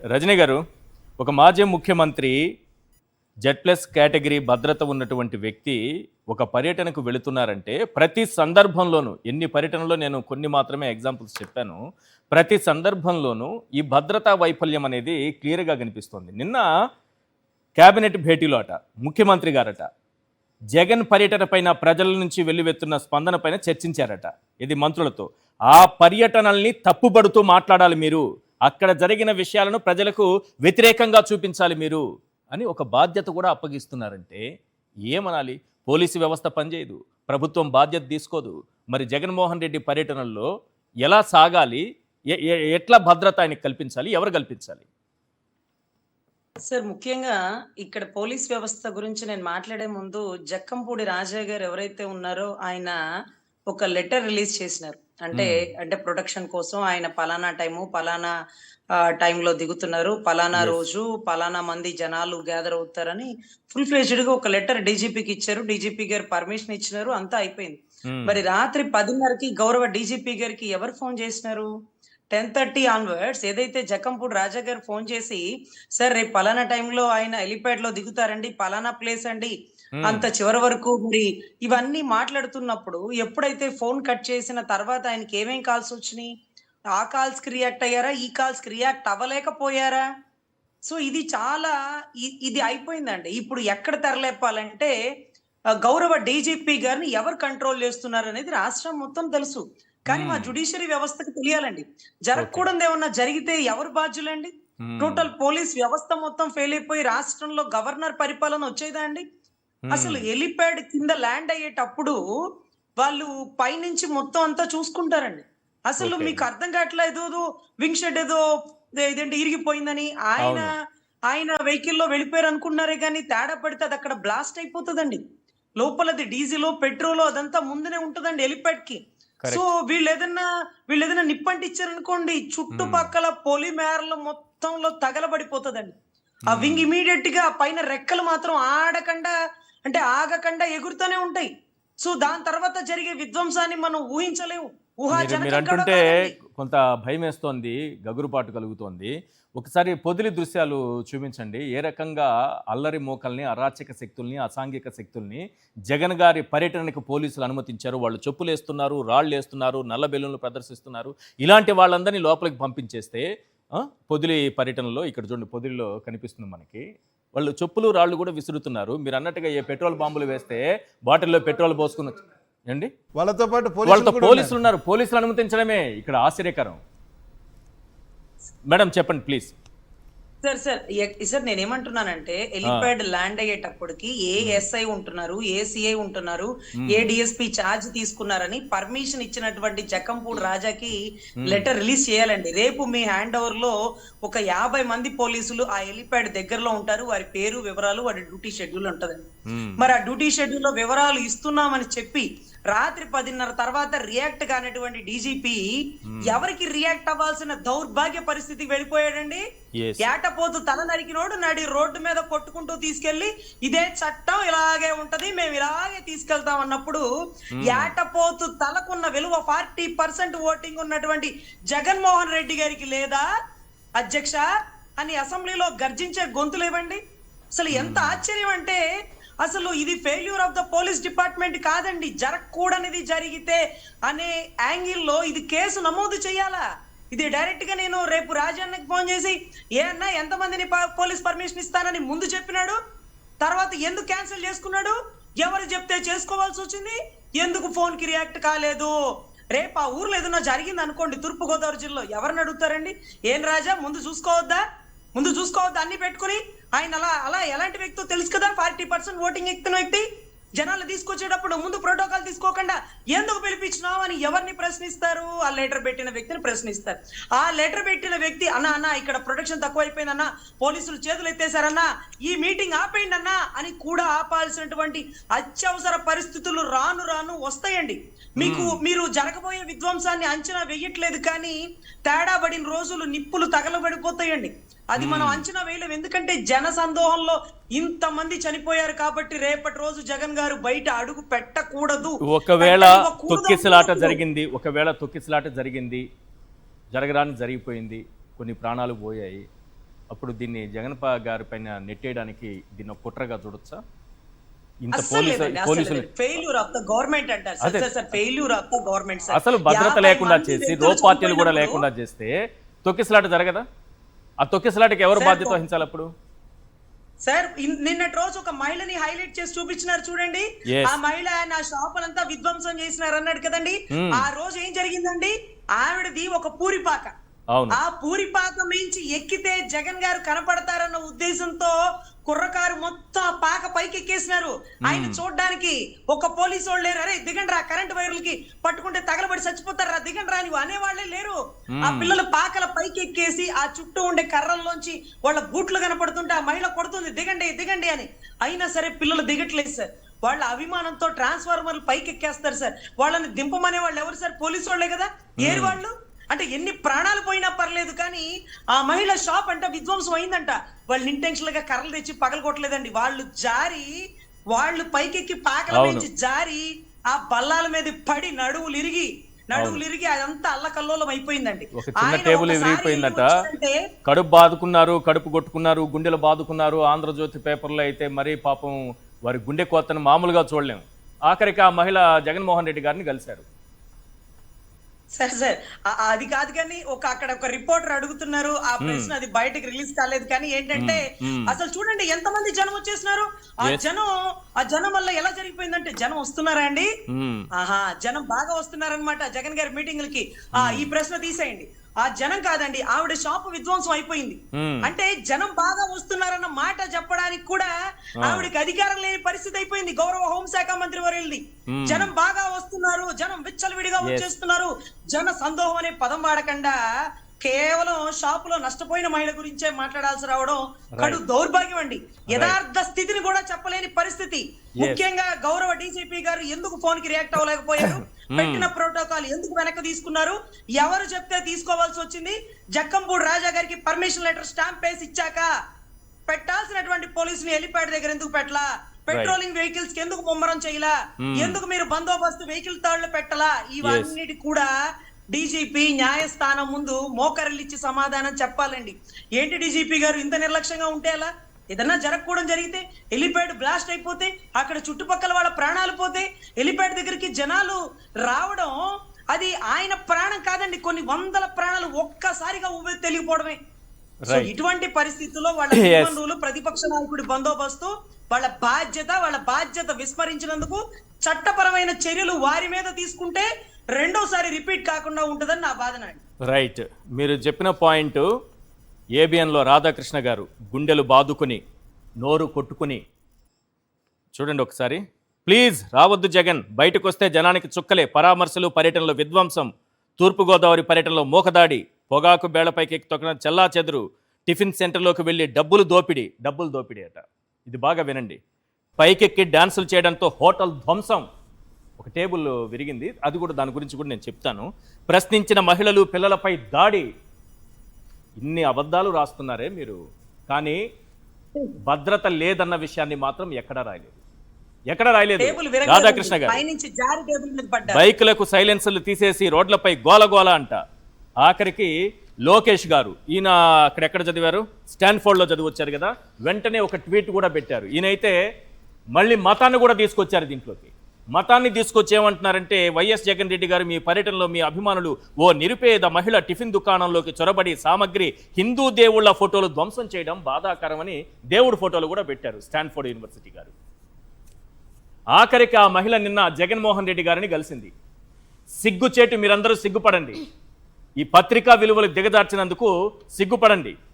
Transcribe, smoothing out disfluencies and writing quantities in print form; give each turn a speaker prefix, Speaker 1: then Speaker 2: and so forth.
Speaker 1: రజనీ గారు, ఒక మాజీ ముఖ్యమంత్రి జెడ్+ కేటగిరీ భద్రత ఉన్నటువంటి వ్యక్తి ఒక పర్యటనకు వెళుతున్నారంటే ప్రతి సందర్భంలోనూ ఎన్ని పర్యటనలో నేను కొన్ని మాత్రమే ఎగ్జాంపుల్స్ చెప్పాను. ప్రతి సందర్భంలోనూ ఈ భద్రతా వైఫల్యం అనేది క్లియర్గా కనిపిస్తోంది. నిన్న కేబినెట్ భేటీలో ముఖ్యమంత్రి గారట జగన్ పర్యటన పైన ప్రజల నుంచి వెల్లువెత్తున్న స్పందన పైన చర్చించారట. ఇది మంత్రులతో. ఆ పర్యటనల్ని తప్పుపడుతూ మాట్లాడాలి మీరు, అక్కడ జరిగిన విషయాలను ప్రజలకు వ్యతిరేకంగా చూపించాలి మీరు అని ఒక బాధ్యత కూడా అప్పగిస్తున్నారంటే ఏమనాలి? పోలీసు వ్యవస్థ పనిచేయదు, ప్రభుత్వం బాధ్యత తీసుకోదు. మరి జగన్మోహన్ రెడ్డి పర్యటనల్లో ఎలా సాగాలి? ఎట్లా భద్రత ఆయనకు కల్పించాలి? ఎవరు కల్పించాలి?
Speaker 2: సార్, ముఖ్యంగా ఇక్కడ పోలీస్ వ్యవస్థ గురించి నేను మాట్లాడే ముందు జక్కంపూడి రాజా గారు ఎవరైతే ఉన్నారో ఆయన ఒక లెటర్ రిలీజ్ చేసినారు. అంటే అంటే ప్రొటెక్షన్ కోసం ఆయన పలానా టైము పలానా టైంలో దిగుతున్నారు, పలానా రోజు పలానా మంది జనాలు గ్యాదర్ అవుతారని ఫుల్ ఫ్లెడ్జ్డ్ గా ఒక లెటర్ డీజీపీకి ఇచ్చారు. డీజీపీ గారు పర్మిషన్ ఇచ్చినారు, అంతా అయిపోయింది. మరి రాత్రి 10:30కి గౌరవ డీజీపీ గారికి ఎవరు ఫోన్ చేసినారు? 10:30 ఆన్వర్డ్స్ ఏదైతే జక్కంపూడి రాజా గారు ఫోన్ చేసి, సార్ రేపు పలానా టైంలో ఆయన హెలిప్యాడ్ లో దిగుతారండి, పలానా ప్లేస్ అండి, అంత చివరి వరకు మరి ఇవన్నీ మాట్లాడుతున్నప్పుడు ఎప్పుడైతే ఫోన్ కట్ చేసిన తర్వాత ఆయనకి ఏమేం కాల్స్ వచ్చినాయి? ఆ కాల్స్ కి రియాక్ట్ అయ్యారా? ఈ కాల్స్ కి రియాక్ట్ అవ్వలేకపోయారా? సో ఇది చాలా ఇది అయిపోయిందండి. ఇప్పుడు ఎక్కడ తెరలేపాలంటే గౌరవ డీజీపీ గారిని ఎవరు కంట్రోల్ చేస్తున్నారు అనేది రాష్ట్రం మొత్తం తెలుసు. కానీ మా జ్యుడిషియరీ వ్యవస్థకు తెలియాలండి. జరగకూడదు ఏమన్నా జరిగితే ఎవరు బాధ్యులండి? టోటల్ పోలీస్ వ్యవస్థ మొత్తం ఫెయిల్ అయిపోయి రాష్ట్రంలో గవర్నర్ పరిపాలన వచ్చేదా అండి? అసలు హెలిప్యాడ్ కింద ల్యాండ్ అయ్యేటప్పుడు వాళ్ళు పైనుంచి మొత్తం అంతా చూసుకుంటారండి. అసలు మీకు అర్థం కావట్లేదు, వింగ్ షెడ్ ఏదో ఇదేంటి ఇరిగిపోయిందని ఆయన వెహికల్లో వెళ్ళిపోయారు అనుకున్నారే కానీ తేడా పడితే అది అక్కడ బ్లాస్ట్ అయిపోతుందండి. లోపలది డీజిల్ పెట్రోల్ అదంతా ముందునే ఉంటుందండి హెలిప్యాడ్ కి. సో వీళ్ళు ఏదైనా నిప్పంటిచ్చారనుకోండి, చుట్టుపక్కల పొలిమేరలు మొత్తంలో తగలబడిపోతుందండి. ఆ వింగ్ ఇమీడియట్ గా పైన రెక్కలు మాత్రం ఆగకుండా ఎగురుతూనే ఉంటాయి. సో దాని తర్వాత జరిగే విధ్వంసాన్ని మనం ఊహించలేము.
Speaker 1: మీరు అంటుంటే కొంత భయం వేస్తోంది, గగురుపాటు కలుగుతోంది. ఒకసారి పొదిలి దృశ్యాలు చూపించండి. ఏ రకంగా అల్లరి మోకల్ని, అరాచక శక్తుల్ని, అసాంఘిక శక్తుల్ని జగన్ గారి పర్యటనకు పోలీసులు అనుమతించారు. వాళ్ళు చెప్పులు వేస్తున్నారు, రాళ్ళు వేస్తున్నారు, నల్ల బెలూన్లు ప్రదర్శిస్తున్నారు. ఇలాంటి వాళ్ళందరినీ లోపలికి పంపించేస్తే పొదిలి పర్యటనలో ఇక్కడ చూడండి, పొదిలిలో కనిపిస్తుంది మనకి, వాళ్ళు చెప్పులు రాళ్ళు కూడా విసురుతున్నారు. మీరు అన్నట్టుగా ఏ పెట్రోల్ బాంబులు వేస్తే బాటిల్లో పెట్రోల్ పోసుకుని అండి, వాళ్ళతో పోలీసులు ఉన్నారు. పోలీసులు అనుమతించడమే ఇక్కడ ఆశ్చర్యకరం. మేడం చెప్పండి ప్లీజ్.
Speaker 2: సార్ నేనేమంటున్నానంటే హెలిప్యాడ్ ల్యాండ్ అయ్యేటప్పటికి ఏ ఎస్ఐ ఉంటున్నారు, ఏ సిఐ ఉంటున్నారు, ఏ డిఎస్పీ ఛార్జ్ తీసుకున్నారని పర్మిషన్ ఇచ్చినటువంటి జక్కంపూడి రాజాకి లెటర్ రిలీజ్ చేయాలండి. రేపు మీ హ్యాండ్ ఓవర్ లో ఒక 50 మంది పోలీసులు ఆ హెలిప్యాడ్ దగ్గరలో ఉంటారు. వారి పేరు వివరాలు, వారి డ్యూటీ షెడ్యూల్ ఉంటదండి. మరి ఆ డ్యూటీ షెడ్యూల్ లో వివరాలు ఇస్తున్నామని చెప్పి రాత్రి 10:30 తర్వాత రియాక్ట్ కానటువంటి డీజీపీ ఎవరికి రియాక్ట్ అవ్వాల్సిన దౌర్భాగ్య పరిస్థితికి వెళ్ళిపోయాడండి. ఏటపోతు తల నరికినోడు నడి రోడ్డు మీద కొట్టుకుంటూ తీసుకెళ్లి ఇదే చట్టం ఇలాగే ఉంటది, మేము ఇలాగే తీసుకెళ్తాం అన్నప్పుడు ఏటపోతు తలకున్న విలువ 40% ఓటింగ్ ఉన్నటువంటి జగన్మోహన్ రెడ్డి గారికి లేదా అధ్యక్ష అని అసెంబ్లీలో గర్జించే గొంతులేవండి. అసలు ఎంత ఆశ్చర్యం అంటే అసలు ఇది failure of the police department కాదండి, జరగకూడనిది జరిగితే అనే యాంగిల్లో ఇది కేసు నమోదు చేయాలా? ఇది డైరెక్ట్ గా నేను రేపు రాజాన్నకి ఫోన్ చేసి ఏ అన్నా ఎంతమందిని పోలీస్ పర్మిషన్ ఇస్తానని ముందు చెప్పినాడు, తర్వాత ఎందుకు క్యాన్సిల్ చేసుకున్నాడు, ఎవరు చెప్తే చేసుకోవాల్సి వచ్చింది, ఎందుకు ఫోన్ కి రియాక్ట్ కాలేదు? రేపు ఆ ఊర్లో ఏదైనా జరిగింది అనుకోండి, తూర్పు గోదావరి జిల్లాలో ఎవరిని అడుగుతారండి? ఏం రాజా ముందు చూసుకోవద్దా అన్ని పెట్టుకుని? ఆయన అలా ఎలాంటి వ్యక్తో తెలుసు కదా, 40% ఓటింగ్ ఎక్కిన వ్యక్తి. జనాలు తీసుకొచ్చేటప్పుడు ముందు ప్రోటోకాల్ తీసుకోకుండా ఎందుకు పిలిపించినావు అని ఎవరిని ప్రశ్నిస్తారు? ఆ లెటర్ పెట్టిన వ్యక్తిని ప్రశ్నిస్తారు. ఆ లెటర్ పెట్టిన వ్యక్తి అన్న ఇక్కడ ప్రొటెక్షన్ తక్కువైపోయిందన్నా, పోలీసులు చేతులు ఎత్తేసారన్నా, ఈ మీటింగ్ ఆపేయండి అన్నా అని కూడా ఆపాల్సినటువంటి అత్యవసర పరిస్థితులు రాను వస్తాయండి. మీరు జరగబోయే విధ్వంసాన్ని అంచనా వేయట్లేదు, కానీ తేడా పడిన రోజులు నిప్పులు తగలబడిపోతాయండి. అది మనం అంచనా వేయలేం, ఎందుకంటే జన సందోహంలో ఇంతమంది చనిపోయారు కాబట్టి రేపటి రోజు జగన్ గారు బయట అడుగు పెట్టకూడదు.
Speaker 1: ఒకవేళ తొక్కిసలాట జరిగింది, జరగరాని జరిగిపోయింది, కొన్ని ప్రాణాలు పోయాయి. అప్పుడు దీన్ని జగన్ గారి పైన నెట్టేయడానికి దీన్ని ఒక కుట్రగా చూడొచ్చా? ఇంత
Speaker 2: అస్సలు లేదండి, అస్సలు
Speaker 1: పోలీసులు
Speaker 2: లేదు. ఫెయిల్యూర్ ఆఫ్ ద గవర్నమెంట్ అంటారు సార్.
Speaker 1: అదే.
Speaker 2: Sir, sir, failure of the government sir.
Speaker 1: అసలు భద్రత
Speaker 2: 50
Speaker 1: లేకుండా
Speaker 2: మంది
Speaker 1: చేసి
Speaker 2: వ్యక్తులు
Speaker 1: రో పార్టీలు కూడా
Speaker 2: చనిపోయినప్పుడు
Speaker 1: లేకుండా చేస్తే తొక్కిసలాట జరగదా? ఆ తొక్కిసలాటకి ఎవరు
Speaker 2: సార్,
Speaker 1: బాధ్యత వహించాలి అప్పుడు?
Speaker 2: సార్ నిన్నటి రోజు ఒక మహిళని హైలైట్ చేసి చూపించినారు చూడండి.
Speaker 1: Yes.
Speaker 2: ఆ మహిళ నా షాపులంతా విధ్వంసం చేసినారు అన్నాడు కదండి. ఆ రోజు ఏం జరిగిందండి? ఆవిడది ఒక పూరిపాక.
Speaker 1: అవును.
Speaker 2: ఆ పూరిపాక మించి ఎక్కితే జగన్ గారు కనపడతారన్న ఉద్దేశంతో కుర్రకారు మొత్తం ఆ పాక పైకి ఎక్కేసినారు. ఆయన చూడడానికి ఒక పోలీసు వాళ్ళు లేరు. అరే దిగండి రా, కరెంట్ వైర్లకి పట్టుకుంటే తగలబడి చచ్చిపోతారు రా, దిగండి రా అని అనేవాళ్లే లేరు. ఆ పిల్లలు పాకల పైకి ఎక్కేసి ఆ చుట్టూ ఉండే కర్రల్లోంచి వాళ్ళ బూట్లు కనపడుతుంటే ఆ మహిళ కొడుతుంది దిగండి దిగండి అని. అయినా సరే పిల్లలు దిగట్లేదు సార్. వాళ్ళ అభిమానంతో ట్రాన్స్ఫార్మర్లు పైకి ఎక్కేస్తారు సార్. వాళ్ళని దింపమనే వాళ్ళు ఎవరు సార్? పోలీసు వాళ్ళే కదా. ఏరు వాళ్ళు అంటే ఎన్ని ప్రాణాలు పోయినా పర్లేదు కానీ ఆ మహిళ షాప్ అంట విధ్వంసం అయిందంట. వాళ్ళు ఇంటెన్షనల్ గా కర్రలు తెచ్చి పగలగొట్టలేదండి. వాళ్ళు పైకెక్కి పాకల నుంచి జారి ఆ బల్లాల మీద పడి నడువులు ఇరిగి అదంతా అల్లకల్లోలం అయిపోయిందండి.
Speaker 1: ఒక చిన్న టేబుల్ విరిగిపోయిందట. కడుపు బాదుకున్నారు, కడుపు కొట్టుకున్నారు, గుండెలు బాదుకున్నారు. ఆంధ్రజ్యోతి పేపర్లో అయితే మరీ పాపం వారి గుండె కోతను మామూలుగా చూడలేము. ఆఖరికి ఆ మహిళ జగన్మోహన్ రెడ్డి గారిని కలిశారు.
Speaker 2: సార్ అది కాదు కానీ అక్కడ ఒక రిపోర్టర్ అడుగుతున్నారు. ఆ ప్రశ్న అది బయటకు రిలీజ్ కాలేదు కానీ ఏంటంటే అసలు చూడండి ఎంతమంది జనం వచ్చేసినారు. ఆ జనం వల్ల ఎలా జరిగిపోయిందంటే జనం వస్తున్నారా అండి? జనం బాగా వస్తున్నారనమాట జగన్ గారి మీటింగ్లకి. ఈ ప్రశ్న తీసేయండి. ఆ జనం కాదండి, ఆవిడ షాపు విధ్వంసం అయిపోయింది. అంటే జనం బాగా వస్తున్నారన్న మాట చెప్పడానికి కూడా ఆవిడకి అధికారం లేని పరిస్థితి అయిపోయింది. గౌరవ హోంశాఖ మంత్రి వర్యులది. జనం బాగా వస్తున్నారు, జనం విచ్చలవిడిగా వచ్చేస్తున్నారు, జన సందోహం అనే పదం వాడకుండా కేవలం షాపులో నష్టపోయిన మహిళ గురించే మాట్లాడాల్సి రావడం కడు దౌర్భాగ్యం అండి. యథార్థ స్థితిని కూడా చెప్పలేని పరిస్థితి. ముఖ్యంగా గౌరవ డీజీపీ గారు ఎందుకు ఫోన్ కి రియాక్ట్ అవ్వలేకపోయారు? పెట్టిన ప్రోటోకాల్ ఎందుకు వెనక్కి తీసుకున్నారు? ఎవరు చెప్తే తీసుకోవాల్సి వచ్చింది? జక్కంపూడి రాజా గారికి పర్మిషన్ లెటర్ స్టాంప్ వేసి ఇచ్చాక పెట్టాల్సినటువంటి పోలీసులు హెలిప్యాడ్ దగ్గర ఎందుకు పెట్టలా? పెట్రోలింగ్ వెహికల్స్ కి ఎందుకు ముమ్మరం చేయలా? ఎందుకు మీరు బందోబస్తు వెహికల్ తాళ్లు పెట్టలా? ఇవన్నిటి కూడా డీజీపీ న్యాయస్థానం ముందు మోకరిల్లిచ్చి సమాధానం చెప్పాలండి. ఏంటి డీజీపీ గారు ఇంత నిర్లక్ష్యంగా ఉంటే ఎలా? ఏదన్నా జరగకూడదు జరిగితే, హెలిప్యాడ్ బ్లాస్ట్ అయిపోతే, అక్కడ చుట్టుపక్కల వాళ్ళ ప్రాణాలు పోతే, హెలిప్యాడ్ దగ్గరికి జనాలు రావడం అది ఆయన ప్రాణం కాదండి, కొన్ని వందల ప్రాణాలు ఒక్కసారిగా తెలియపోవడమే. సో ఇటువంటి పరిస్థితుల్లో వాళ్ళ అభిమానులు ప్రతిపక్ష నాయకుడి బందోబస్తు వాళ్ళ బాధ్యత విస్మరించినందుకు చట్టపరమైన చర్యలు వారి మీద తీసుకుంటే రెండోసారి రిపీట్ కాకుండా ఉంటుందని నా బాధ.
Speaker 1: రైట్, మీరు చెప్పిన పాయింట్ ఏబిఎన్లో రాధాకృష్ణ గారు గుండెలు బాదుకుని నోరు కొట్టుకుని చూడండి ఒకసారి. ప్లీజ్ రావద్దు జగన్, బయటకు వస్తే జనానికి చుక్కలే. పరామర్శలు, పర్యటనలో విధ్వంసం, తూర్పుగోదావరి పర్యటనలో మోకదాడి, పొగాకు బేళ్లపైకి తొక్కిన చెల్లా చెదురు, టిఫిన్ సెంటర్లోకి వెళ్ళి డబ్బులు దోపిడీ అట. ఇది బాగా వినండి. పైకెక్కి డాన్సులు చేయడంతో హోటల్ ధ్వంసం, ఒక టేబుల్ విరిగింది, అది కూడా దాని గురించి కూడా నేను చెప్తాను. ప్రశ్నించిన మహిళలు, పిల్లలపై దాడి. ఇన్ని అబద్ధాలు రాస్తున్నారే మీరు, కానీ భద్రత లేదన్న విషయాన్ని మాత్రం ఎక్కడా రాయలేదు. రాధాకృష్ణ గారు బైకులకు సైలెన్సర్లు తీసేసి రోడ్లపై గోలగోల అంట. ఆఖరికి లోకేష్ గారు, ఈయన అక్కడెక్కడ చదివారు? స్టాన్ఫోర్డ్లో చదివొచ్చారు కదా, వెంటనే ఒక ట్వీట్ కూడా పెట్టారు. ఈయనైతే మళ్ళీ మతాన్ని కూడా తీసుకొచ్చారు దీంట్లోకి. మతాన్ని తీసుకొచ్చి ఏమంటున్నారంటే, వైఎస్ జగన్ రెడ్డి గారు మీ పర్యటనలో మీ అభిమానులు ఓ నిరుపేద మహిళ టిఫిన్ దుకాణంలోకి చొరబడి సామగ్రి, హిందూ దేవుళ్ల ఫోటోలు ధ్వంసం చేయడం బాధాకరమని దేవుడి ఫోటోలు కూడా పెట్టారు స్టాన్ఫోర్డ్ యూనివర్సిటీ గారు. ఆఖరికి ఆ మహిళ నిన్న జగన్మోహన్ రెడ్డి గారిని కలిసింది. సిగ్గుచేటు, మీరందరూ సిగ్గుపడండి. ఈ పత్రికా విలువలు దిగజార్చినందుకు సిగ్గుపడండి.